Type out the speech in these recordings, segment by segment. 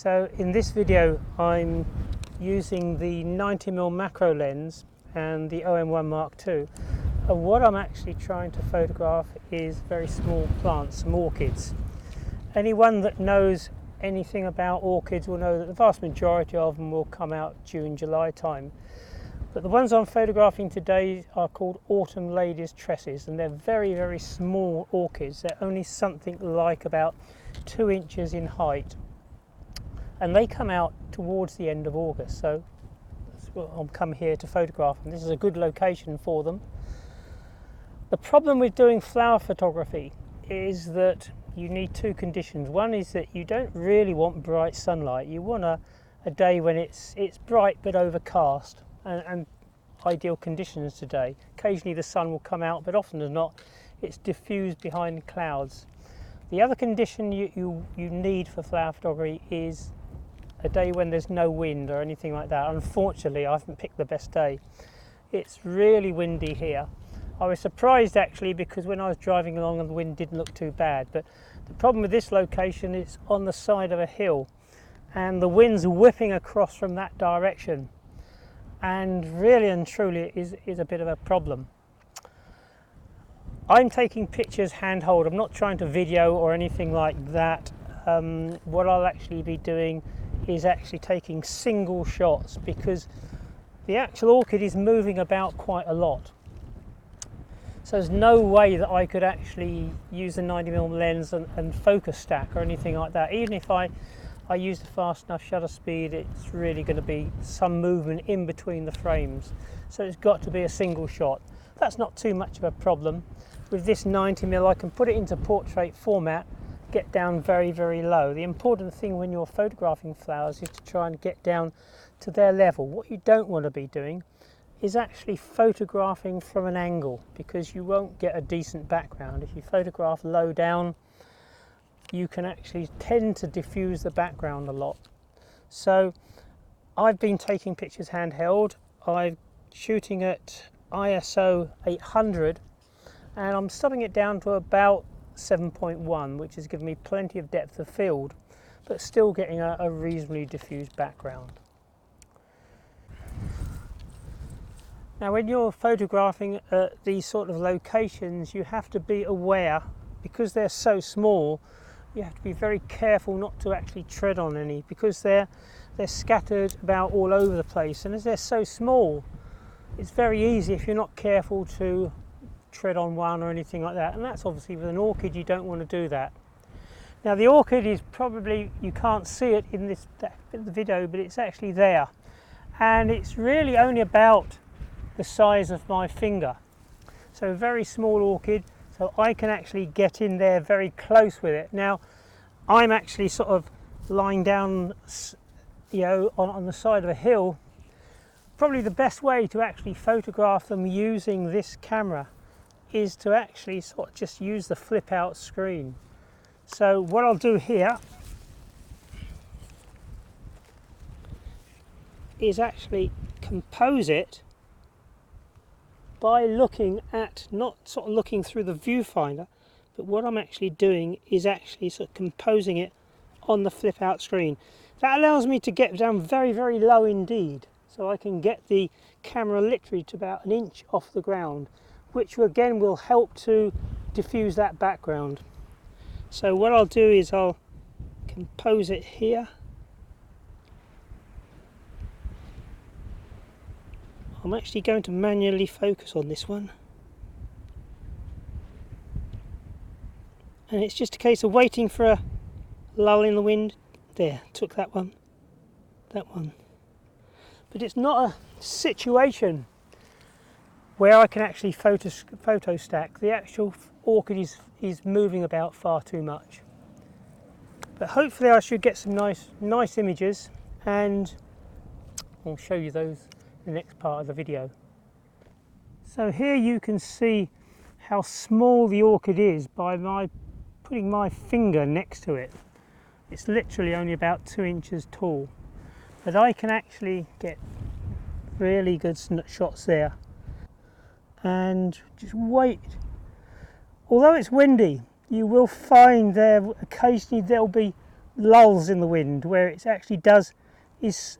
So in this video I'm using the 90mm macro lens and the OM1mkII, and what I'm actually trying to photograph is very small plants, some orchids. Anyone that knows anything about orchids will know that the vast majority of them will come out June, July time. But the ones I'm photographing today are called Autumn Ladies Tresses, and they're very, very small orchids. They're only something like about 2 inches in height. And they come out towards the end of August, so I'll come here to photograph them. This is a good location for them. The problem with doing flower photography is that you need two conditions. One is that you don't really want bright sunlight. You want a day when it's bright but overcast, and ideal conditions today. Occasionally the sun will come out, but often as not it's diffused behind clouds. The other condition you need for flower photography is a day when there's no wind or anything like that. Unfortunately, I haven't picked the best day. It's really windy here. I was surprised actually, because when I was driving along and the wind didn't look too bad, but the problem with this location is on the side of a hill and the wind's whipping across from that direction, and really and truly it is a bit of a problem. I'm taking pictures handhold. I'm not trying to video or anything like that. What I'll actually be doing is actually taking single shots, because the actual orchid is moving about quite a lot. So there's no way that I could actually use the 90mm lens and focus stack or anything like that. Even if I use the fast enough shutter speed, it's really going to be some movement in between the frames. So it's got to be a single shot. That's not too much of a problem. With this 90mm I can put it into portrait format, get down very, very low. The important thing when you're photographing flowers is to try and get down to their level. What you don't want to be doing is actually photographing from an angle, because you won't get a decent background. If you photograph low down, you can actually tend to diffuse the background a lot. So I've been taking pictures handheld. I'm shooting at ISO 800 and I'm stopping it down to about 7.1, which has given me plenty of depth of field, but still getting a reasonably diffused background. Now when you're photographing at these sort of locations, you have to be aware, because they're so small, you have to be very careful not to actually tread on any, because they're scattered about all over the place, and as they're so small it's very easy, if you're not careful, to tread on one or anything like that. And that's obviously, with an orchid, you don't want to do that. Now the orchid is probably, you can't see it in this video, but it's actually there, and it's really only about the size of my finger. So a very small orchid, so I can actually get in there very close with it. Now I'm actually sort of lying down, on the side of a hill. Probably the best way to actually photograph them using this camera is to actually sort of just use the flip out screen. So what I'll do here is actually compose it by looking at, not sort of looking through the viewfinder, but what I'm actually doing is actually sort of composing it on the flip out screen. That allows me to get down very, very low indeed, so I can get the camera literally to about 1 inch off the ground, which again will help to diffuse that background. So what I'll do is I'll compose it here. I'm actually going to manually focus on this one, and it's just a case of waiting for a lull in the wind. There, took that one, but it's not a situation where I can actually photo stack. The actual orchid is moving about far too much, but hopefully I should get some nice images, and I'll show you those in the next part of the video. So here you can see how small the orchid is by putting my finger next to it. It's literally only about 2 inches tall, but I can actually get really good shots there. And just wait. Although it's windy, you will find there occasionally there'll be lulls in the wind where it actually is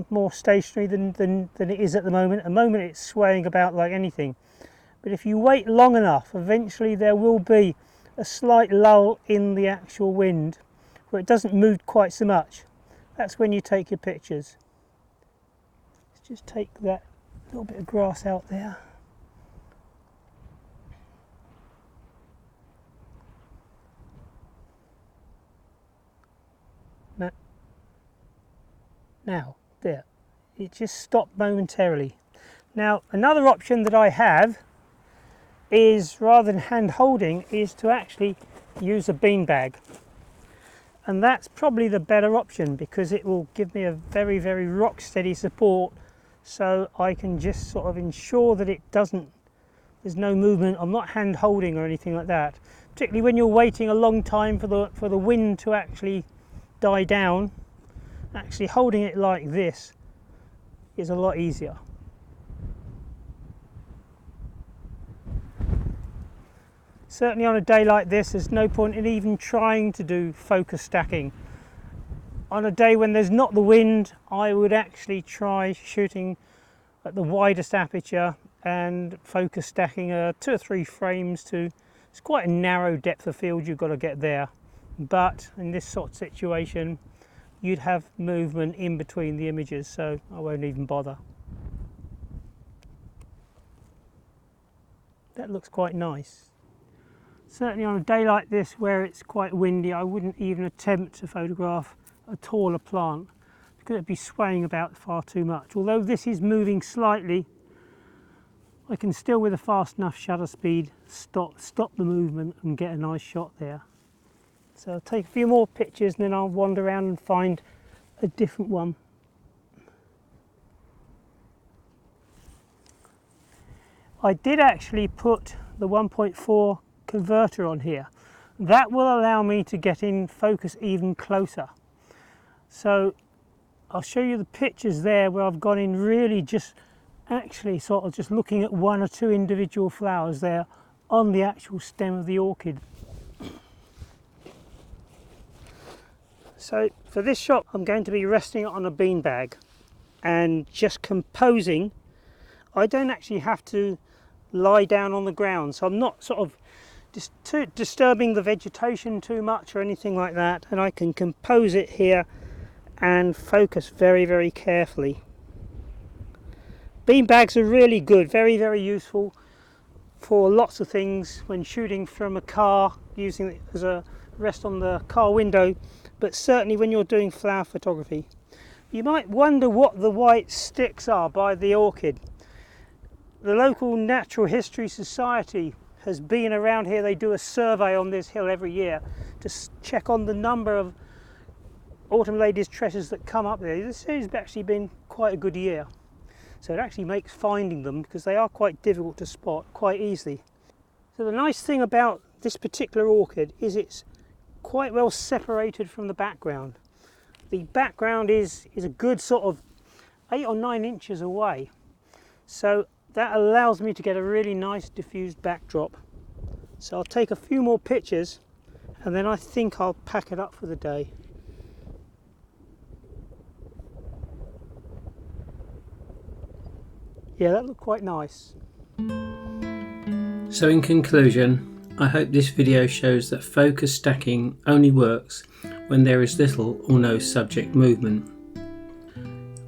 more stationary than it is at the moment. At the moment it's swaying about like anything, but if you wait long enough, eventually there will be a slight lull in the actual wind where it doesn't move quite so much. That's when you take your pictures. Let's just take that little bit of grass out there. Now, there, it just stopped momentarily. Now, another option that I have is, rather than hand holding, is to actually use a bean bag. And that's probably the better option because it will give me a very, very rock steady support, so I can just sort of ensure that there's no movement. I'm not hand holding or anything like that. Particularly when you're waiting a long time for the wind to actually die down. Actually holding it like this is a lot easier. Certainly on a day like this, there's no point in even trying to do focus stacking. On a day when there's not the wind, I would actually try shooting at the widest aperture and focus stacking 2 or 3 frames to, it's quite a narrow depth of field you've got to get there. But in this sort of situation, you'd have movement in between the images, so I won't even bother. That looks quite nice. Certainly on a day like this where it's quite windy, I wouldn't even attempt to photograph a taller plant because it'd be swaying about far too much. Although this is moving slightly, I can still, with a fast enough shutter speed, stop the movement and get a nice shot there. So I'll take a few more pictures and then I'll wander around and find a different one. I did actually put the 1.4 converter on here. That will allow me to get in focus even closer. So I'll show you the pictures there where I've gone in really just actually sort of just looking at 1 or 2 individual flowers there on the actual stem of the orchid. So for this shot, I'm going to be resting it on a bean bag and just composing. I don't actually have to lie down on the ground, so I'm not sort of disturbing the vegetation too much or anything like that, and I can compose it here and focus very, very carefully. Bean bags are really good, very, very useful for lots of things when shooting from a car, using it as a rest on the car window, but certainly when you're doing flower photography. You might wonder what the white sticks are by the orchid. The local Natural History Society has been around here. They do a survey on this hill every year to check on the number of Autumn Ladies Tresses that come up there. This has actually been quite a good year. So it actually makes finding them, because they are quite difficult to spot, quite easily. So the nice thing about this particular orchid is it's quite well separated from the background. The background is a good sort of 8 or 9 inches away. So that allows me to get a really nice diffused backdrop. So I'll take a few more pictures and then I think I'll pack it up for the day. Yeah, that looked quite nice. So in conclusion, I hope this video shows that focus stacking only works when there is little or no subject movement.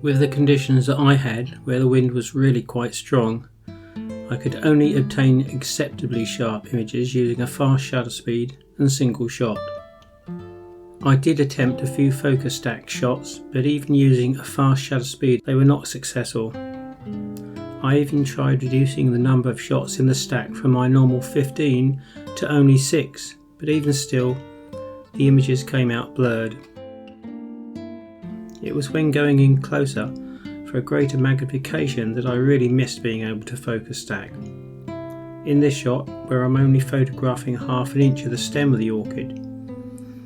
With the conditions that I had, where the wind was really quite strong, I could only obtain acceptably sharp images using a fast shutter speed and single shot. I did attempt a few focus stack shots, but even using a fast shutter speed they were not successful. I even tried reducing the number of shots in the stack from my normal 15 to only 6, but even still, the images came out blurred. It was when going in closer for a greater magnification that I really missed being able to focus stack. In this shot, where I'm only photographing half an inch of the stem of the orchid,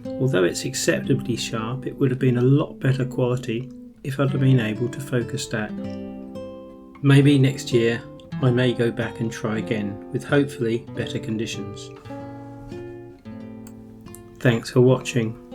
although it's acceptably sharp, it would have been a lot better quality if I'd have been able to focus stack. Maybe next year I may go back and try again with hopefully better conditions. Thanks for watching.